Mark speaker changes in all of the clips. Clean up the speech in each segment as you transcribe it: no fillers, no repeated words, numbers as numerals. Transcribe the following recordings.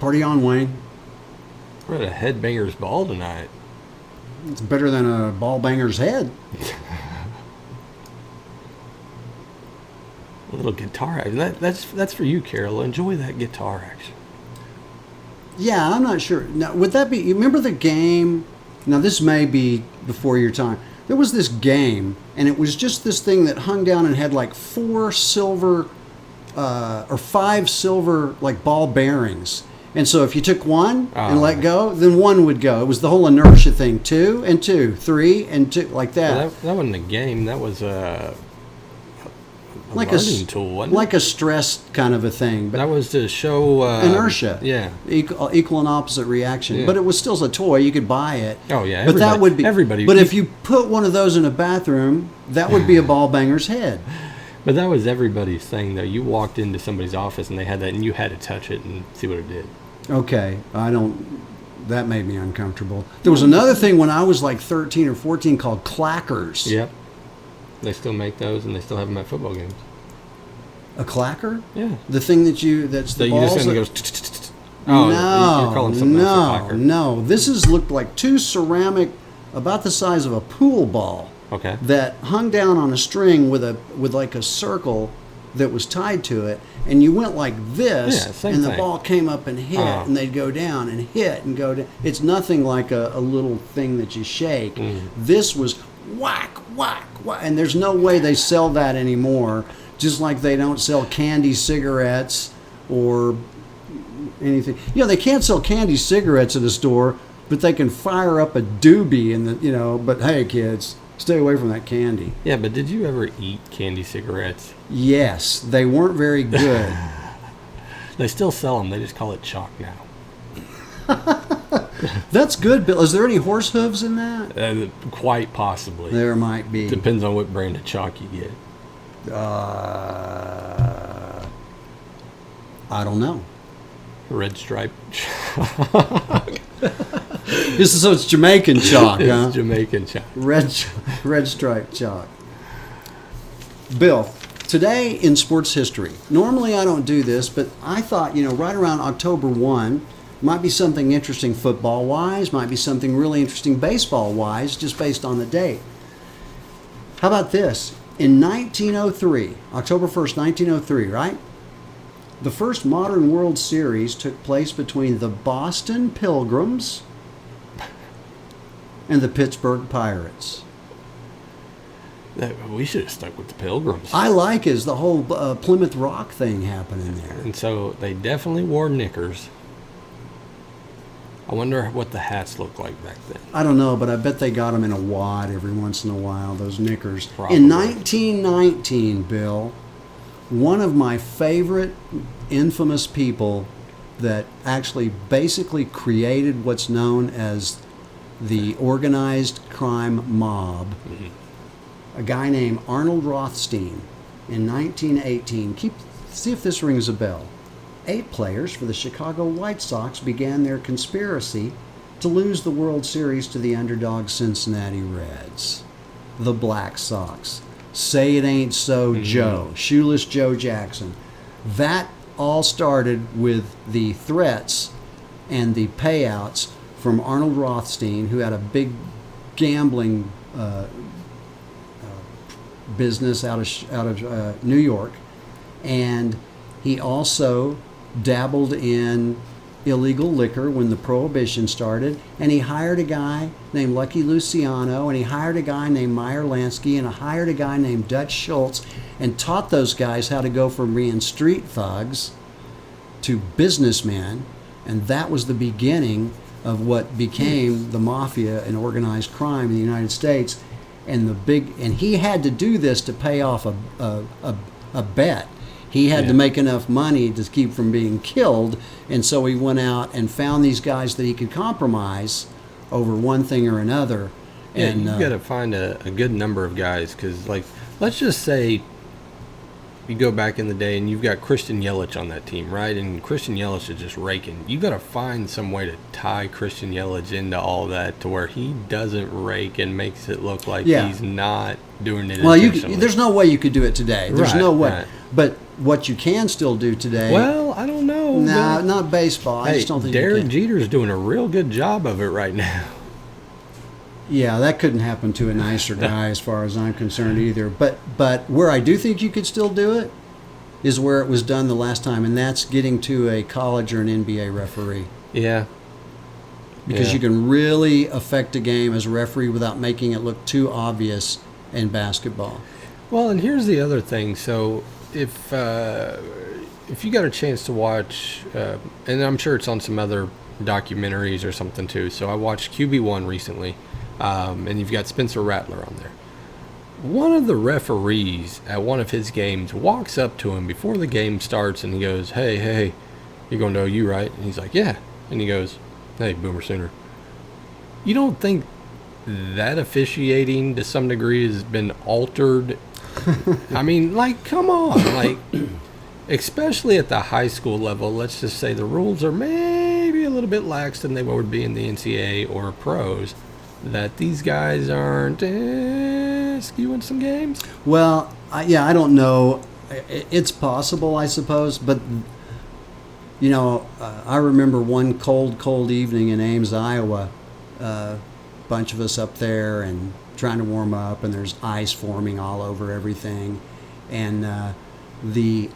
Speaker 1: Party on, Wayne.
Speaker 2: We're at a headbanger's ball tonight.
Speaker 1: It's better than a ball banger's head.
Speaker 2: A little guitar action. That's for you, Carol. Enjoy that guitar action.
Speaker 1: Yeah, I'm not sure. Now, would that be... You remember the game... Now, this may be before your time. There was this game, and it was just this thing that hung down and had like 4 silver or 5 silver like ball bearings. And so if you took one and let go, then one would go. It was the whole inertia thing. 2 and 2, 3 and 2, like that.
Speaker 2: Well, that wasn't a game. That was a
Speaker 1: like
Speaker 2: learning tool, wasn't
Speaker 1: like a stress kind of a thing.
Speaker 2: But that was to show
Speaker 1: inertia.
Speaker 2: Yeah,
Speaker 1: equal and opposite reaction. Yeah. But it was still a toy. You could buy it.
Speaker 2: Oh yeah,
Speaker 1: but that would be
Speaker 2: everybody.
Speaker 1: But if you put one of those in a bathroom, that would be a ball banger's head.
Speaker 2: But that was everybody's thing, though. You walked into somebody's office and they had that, and you had to touch it and see what it did.
Speaker 1: Okay, that made me uncomfortable. There was another thing when I was like 13 or 14 called clackers.
Speaker 2: Yep. They still make those, and they still have them at football games.
Speaker 1: A clacker?
Speaker 2: Yeah.
Speaker 1: The thing that's the balls
Speaker 2: you just
Speaker 1: that
Speaker 2: goes.
Speaker 1: Oh,
Speaker 2: you're calling something else a clacker.
Speaker 1: No. This looked like 2 ceramic, about the size of a pool ball.
Speaker 2: Okay.
Speaker 1: That hung down on a string with like a circle that was tied to it, and you went like this, and the ball came up and hit, and they'd go down and hit and go down. It's nothing like a little thing that you shake. This was whack, whack, whack, and there's no way they sell that anymore, just like they don't sell candy cigarettes or anything. You know, they can't sell candy cigarettes at a store, but they can fire up a doobie but hey, kids, stay away from that candy.
Speaker 2: Yeah, but did you ever eat candy cigarettes?
Speaker 1: Yes, they weren't very good.
Speaker 2: They still sell them. They just call it chalk now.
Speaker 1: That's good, Bill. Is there any horse hooves in that?
Speaker 2: Quite possibly.
Speaker 1: There might be.
Speaker 2: Depends on what brand of chalk you get.
Speaker 1: I don't know.
Speaker 2: Red stripe chalk.
Speaker 1: So it's Jamaican chalk, huh?
Speaker 2: It's Jamaican chalk.
Speaker 1: Red stripe chalk. Bill, today in sports history, normally I don't do this, but I thought, right around October 1, might be something interesting football-wise, might be something really interesting baseball-wise, just based on the date. How about this? In 1903, October 1st, 1903, right? The first modern World Series took place between the Boston Pilgrims and the Pittsburgh Pirates.
Speaker 2: We should have stuck with the Pilgrims.
Speaker 1: I like is the whole Plymouth Rock thing happening there.
Speaker 2: And so they definitely wore knickers. I wonder what the hats looked like back then.
Speaker 1: I don't know, but I bet they got them in a wad every once in a while, those knickers.
Speaker 2: Probably.
Speaker 1: In 1919, Bill, one of my favorite infamous people that actually basically created what's known as the organized crime mob, a guy named Arnold Rothstein, in 1918. See if this rings a bell. 8 players for the Chicago White Sox began their conspiracy to lose the World Series to the underdog Cincinnati Reds. The Black Sox. Say It Ain't So Joe. Shoeless Joe Jackson. That all started with the threats and the payouts from Arnold Rothstein, who had a big gambling business out of New York, and he also dabbled in illegal liquor when the Prohibition started, and he hired a guy named Lucky Luciano, and he hired a guy named Meyer Lansky, and he hired a guy named Dutch Schultz, and taught those guys how to go from being street thugs to businessmen, and that was the beginning of what became the mafia and organized crime in the United States. And he had to do this to pay off a bet. He had to make enough money to keep from being killed, and so he went out and found these guys that he could compromise over one thing or another.
Speaker 2: Yeah,
Speaker 1: and
Speaker 2: you've got to find a good number of guys, because, let's just say you go back in the day and you've got Christian Yelich on that team, right? And Christian Yelich is just raking. You've got to find some way to tie Christian Yelich into all that to where he doesn't rake and makes it look like he's not doing it intentionally.
Speaker 1: There's no way you could do it today. There's no way.
Speaker 2: Right.
Speaker 1: But what you can still do today...
Speaker 2: Well, I don't know.
Speaker 1: No,
Speaker 2: good.
Speaker 1: not baseball. I
Speaker 2: Hey,
Speaker 1: just don't think you
Speaker 2: Derek
Speaker 1: can.
Speaker 2: Jeter's doing a real good job of it right now.
Speaker 1: Yeah, that couldn't happen to a nicer guy as far as I'm concerned either. But where I do think you could still do it is where it was done the last time, and that's getting to a college or an NBA referee.
Speaker 2: Yeah.
Speaker 1: Because
Speaker 2: Yeah.
Speaker 1: you can really affect a game as a referee without making it look too obvious in basketball.
Speaker 2: Well, and here's the other thing. So if you got a chance to watch, and I'm sure it's on some other documentaries or something too. So I watched QB1 recently, and you've got Spencer Rattler on there. One of the referees at one of his games walks up to him before the game starts and he goes, hey, you're going to OU, right? And he's like, yeah. And he goes, hey, Boomer Sooner. You don't think that officiating to some degree has been altered? I mean, like, come on. Like, especially at the high school level, let's just say the rules are maybe a little bit lax than they would be in the NCAA or pros, that these guys aren't skewing some games?
Speaker 1: Well, I don't know. It's possible, I suppose, but I remember one cold evening in Ames, Iowa. A bunch of us up there and trying to warm up, and there's ice forming all over everything, and the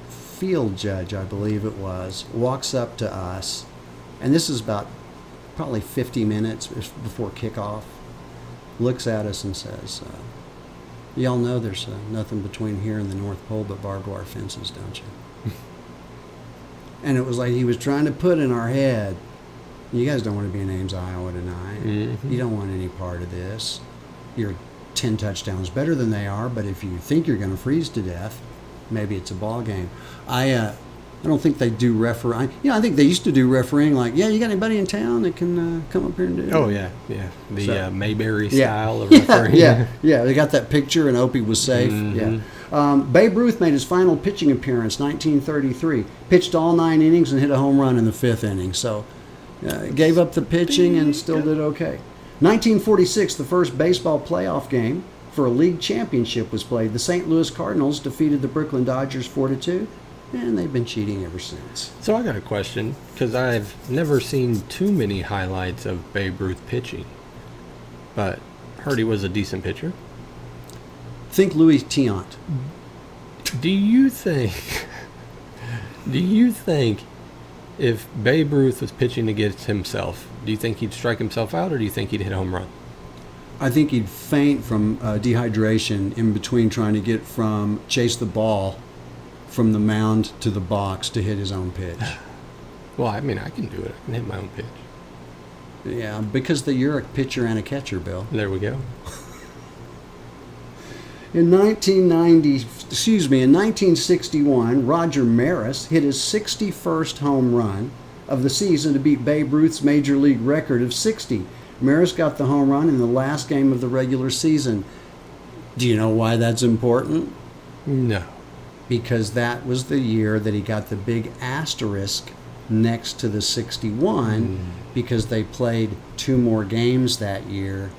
Speaker 1: field judge, I believe it was, walks up to us, and this is about probably 50 minutes before kickoff, looks at us and says, y'all know there's nothing between here and the North Pole but barbed wire fences, don't you? And it was like he was trying to put in our head, you guys don't want to be in Ames, Iowa tonight.
Speaker 2: Mm-hmm.
Speaker 1: You don't want any part of this. You're 10 touchdowns better than they are, but if you think you're going to freeze to death, maybe it's a ball game. I don't think they do refereeing. I think they used to do refereeing like, you got anybody in town that can come up here and do it?
Speaker 2: Oh, yeah. The Mayberry style of
Speaker 1: Yeah,
Speaker 2: refereeing.
Speaker 1: yeah. They got that picture, and Opie was safe.
Speaker 2: Mm-hmm.
Speaker 1: Yeah. Babe Ruth made his final pitching appearance, 1933. Pitched all 9 innings and hit a home run in the 5th inning. So gave up the pitching and still did okay. 1946, the first baseball playoff game for a league championship was played. The St. Louis Cardinals defeated the Brooklyn Dodgers 4-2. And they've been cheating ever since.
Speaker 2: So I got a question, because I've never seen too many highlights of Babe Ruth pitching, but heard he was a decent pitcher.
Speaker 1: Think Louis Tiant.
Speaker 2: Do you think if Babe Ruth was pitching against himself, do you think he'd strike himself out, or do you think he'd hit a home run?
Speaker 1: I think he'd faint from dehydration in between trying to chase the ball from the mound to the box to hit his own pitch.
Speaker 2: Well, I mean, I can do it. I can hit my own pitch.
Speaker 1: Yeah, because you're a pitcher and a catcher, Bill.
Speaker 2: There we go.
Speaker 1: In 1961, Roger Maris hit his 61st home run of the season to beat Babe Ruth's major league record of 60. Maris got the home run in the last game of the regular season. Do you know why that's important?
Speaker 2: No.
Speaker 1: Because that was the year that he got the big asterisk next to the 61 because they played 2 more games that year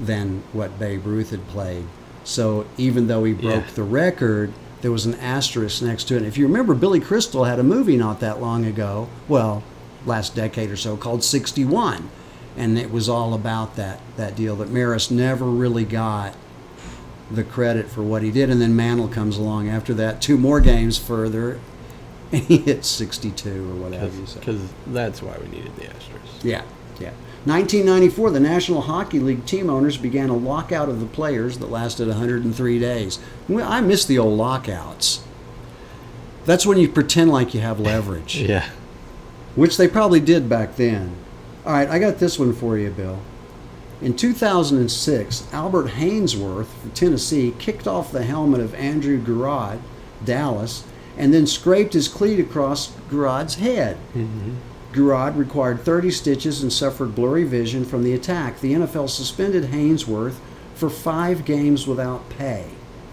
Speaker 1: than what Babe Ruth had played. So even though he broke the record, there was an asterisk next to it. And if you remember, Billy Crystal had a movie not that long ago, well, last decade or so, called 61. And it was all about that deal that Maris never really got the credit for what he did. And then Mantle comes along after that, 2 more games further, and he hit 62 or whatever.
Speaker 2: Because that's why we needed the asterisk.
Speaker 1: Yeah. 1994, the National Hockey League team owners began a lockout of the players that lasted 103 days. Well, I miss the old lockouts. That's when you pretend like you have leverage.
Speaker 2: Yeah.
Speaker 1: Which they probably did back then. All right, I got this one for you, Bill. In 2006, Albert Hainsworth from Tennessee kicked off the helmet of Andrew Garrod, Dallas, and then scraped his cleat across Garrod's head.
Speaker 2: Mm-hmm.
Speaker 1: Garrod required 30 stitches and suffered blurry vision from the attack. The NFL suspended Hainsworth for 5 games without pay.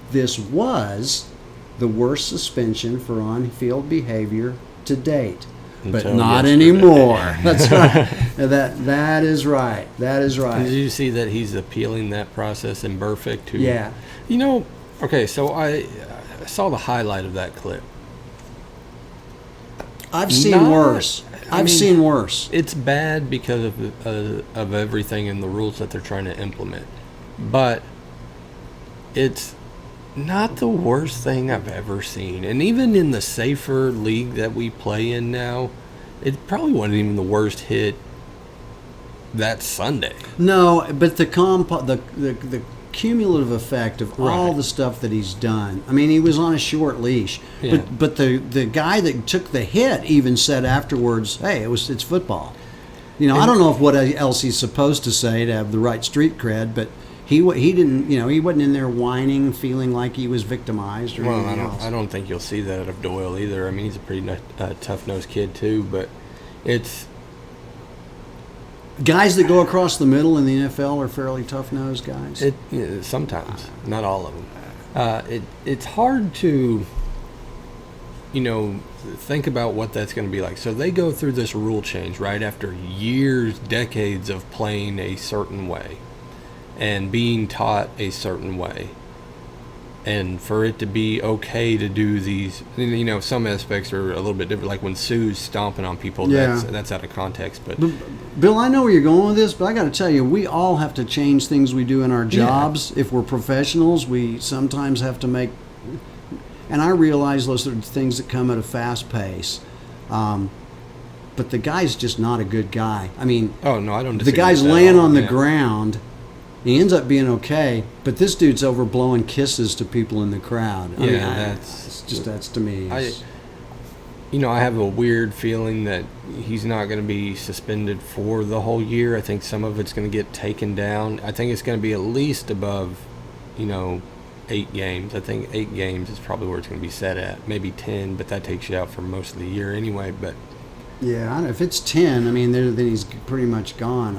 Speaker 1: This was the worst suspension for on-field behavior to date. But not anymore. That's right. That is right. That is right.
Speaker 2: Did you see that he's appealing that process in Burfict too?
Speaker 1: Yeah.
Speaker 2: Okay, so I saw the highlight of that clip.
Speaker 1: I've seen worse. I've seen worse.
Speaker 2: It's bad because of everything and the rules that they're trying to implement, but it's not the worst thing I've ever seen. And even in the safer league that we play in now, it probably wasn't even the worst hit that Sunday.
Speaker 1: No, but the cumulative effect of all the stuff that he's done. I mean, he was on a short leash, but the guy that took the hit even said afterwards, "Hey, it's football." You know, I don't know if what else he's supposed to say to have the right street cred, but he didn't. You know, he wasn't in there whining, feeling like he was victimized or anything else.
Speaker 2: I don't think you'll see that out of Doyle either. I mean, he's a pretty tough-nosed kid too, but it's.
Speaker 1: Guys that go across the middle in the NFL are fairly tough-nosed guys.
Speaker 2: Sometimes, not all of them. It's hard to, think about what that's going to be like. So they go through this rule change right after years, decades of playing a certain way and being taught a certain way. And for it to be okay to do these, some aspects are a little bit different. Like when Sue's stomping on people, that's out of context. But
Speaker 1: Bill, I know where you're going with this, but I got to tell you, we all have to change things we do in our jobs. If we're professionals, we sometimes have to make. And I realize those are things that come at a fast pace. But the guy's just not a good guy. I mean,
Speaker 2: oh no, I don't.
Speaker 1: The guy's laying on the ground. He ends up being okay, but this dude's over blowing kisses to people in the crowd. I mean, that's to me.
Speaker 2: I have a weird feeling that he's not going to be suspended for the whole year. I think some of it's going to get taken down. I think it's going to be at least above, 8 games. I think 8 games is probably where it's going to be set at. Maybe 10, but that takes you out for most of the year anyway. But
Speaker 1: yeah, if it's 10, I mean, then he's pretty much gone.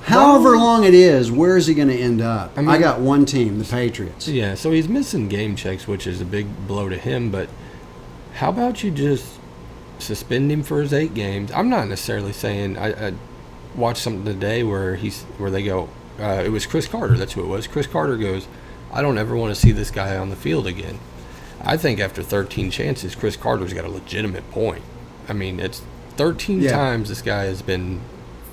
Speaker 1: However long it is, where is he going to end up? I mean, I got one team, the Patriots.
Speaker 2: Yeah, so he's missing game checks, which is a big blow to him. But how about you just suspend him for his 8 games? I'm not necessarily saying. I watched something today where they go. It was Chris Carter. That's who it was. Chris Carter goes, I don't ever want to see this guy on the field again. I think after 13 chances, Chris Carter's got a legitimate point. I mean, it's 13 times this guy has been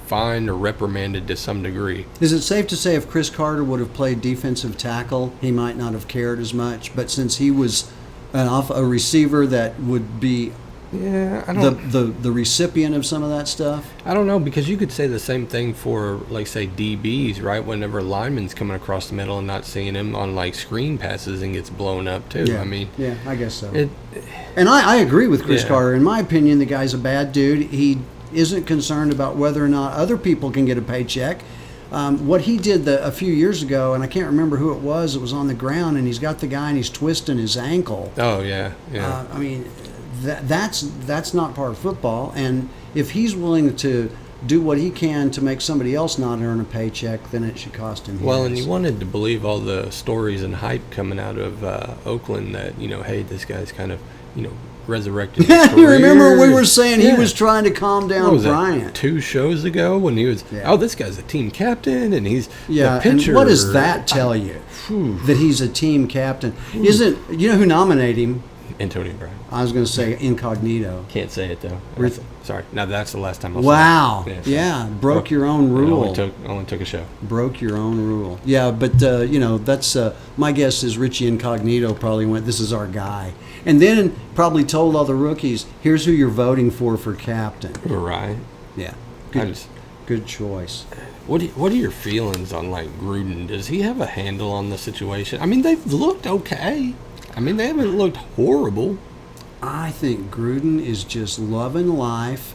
Speaker 2: fined or reprimanded to some degree.
Speaker 1: Is it safe to say if Chris Carter would have played defensive tackle, he might not have cared as much? But since he was a receiver that would be the recipient of some of that stuff?
Speaker 2: I don't know, because you could say the same thing for, like, say, DBs, right? Whenever a lineman's coming across the middle and not seeing him on, like, screen passes and gets blown up, too.
Speaker 1: Yeah.
Speaker 2: I mean...
Speaker 1: Yeah, I guess so. And I agree with Chris Carter. In my opinion, the guy's a bad dude. He isn't concerned about whether or not other people can get a paycheck. What he did a few years ago, and I can't remember who it was on the ground, and he's got the guy and he's twisting his ankle.
Speaker 2: Oh, yeah.
Speaker 1: I mean... That's not part of football, and if he's willing to do what he can to make somebody else not earn a paycheck, then it should cost him.
Speaker 2: Well, and you wanted to believe all the stories and hype coming out of Oakland that hey, this guy's kind of resurrected his career.
Speaker 1: You remember we were saying he was trying to calm down Bryant
Speaker 2: 2 shows ago when he was this guy's a team captain and he's the pitcher.
Speaker 1: And what does that tell you? That he's a team captain? Isn't who nominated him?
Speaker 2: Antonio Brown.
Speaker 1: I was going to say incognito.
Speaker 2: Can't say it though. Sorry. Now that's the last time.
Speaker 1: Wow. Broke your own rule.
Speaker 2: Only took a show.
Speaker 1: Broke your own rule. Yeah, but that's my guess is Richie Incognito probably went, this is our guy, and then probably told all the rookies, here's who you're voting for captain.
Speaker 2: Right.
Speaker 1: Yeah. Good choice.
Speaker 2: What are your feelings on like Gruden? Does he have a handle on the situation? I mean, they've looked okay. I mean, they haven't looked horrible.
Speaker 1: I think Gruden is just loving life.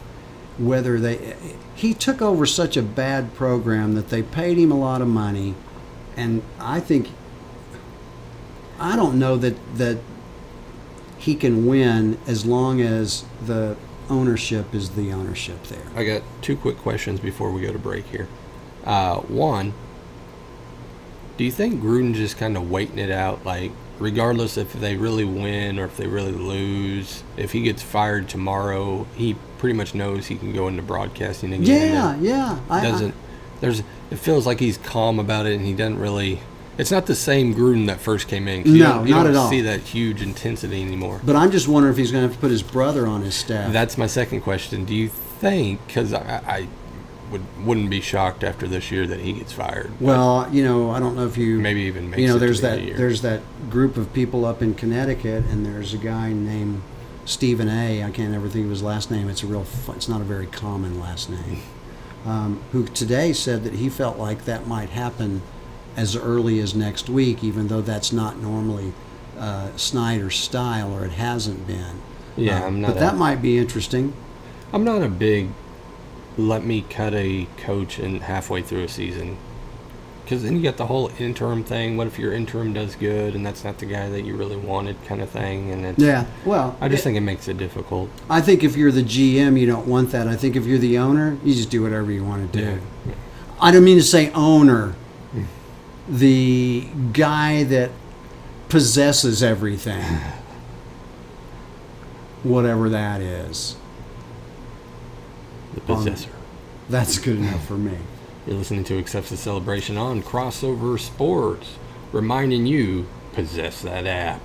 Speaker 1: He took over such a bad program that they paid him a lot of money, and I don't know that he can win as long as the ownership is the ownership there.
Speaker 2: I got 2 quick questions before we go to break here. One, do you think Gruden's just kind of waiting it out, like, regardless if they really win or if they really lose, if he gets fired tomorrow, he pretty much knows he can go into broadcasting again?
Speaker 1: Yeah.
Speaker 2: It feels like he's calm about it, and he doesn't really It's not the same Gruden that first came in. 'Cause
Speaker 1: No,
Speaker 2: you
Speaker 1: not
Speaker 2: don't
Speaker 1: at all.
Speaker 2: see that huge intensity anymore.
Speaker 1: But I'm just wondering if he's going to have to put his brother on his staff.
Speaker 2: That's my second question. Do you think, because I wouldn't be shocked after this year that he gets fired.
Speaker 1: Well, I don't know if you
Speaker 2: Maybe even makes
Speaker 1: there's
Speaker 2: it to
Speaker 1: that
Speaker 2: the year.
Speaker 1: there's that group of people up in Connecticut, and there's a guy named Stephen A. I can't ever think of his last name. It's it's not a very common last name. Who today said that he felt like that might happen as early as next week, even though that's not normally Snyder's style, or it hasn't been.
Speaker 2: Yeah,
Speaker 1: but that might be interesting.
Speaker 2: I'm not a big let me cut a coach in halfway through a season, because then you got the whole interim thing. What if your interim does good and that's not the guy that you really wanted, kind of thing? And it's,
Speaker 1: Yeah, well,
Speaker 2: I just think it makes it difficult.
Speaker 1: I think if you're the GM, you don't want that. I think if you're the owner, you just do whatever you want to do.
Speaker 2: Yeah.
Speaker 1: I don't mean to say owner, the guy that possesses everything, whatever that is.
Speaker 2: The possessor.
Speaker 1: That's good enough for me.
Speaker 2: You're listening to Accepts the Celebration on Crossover Sports, reminding you, possess that app.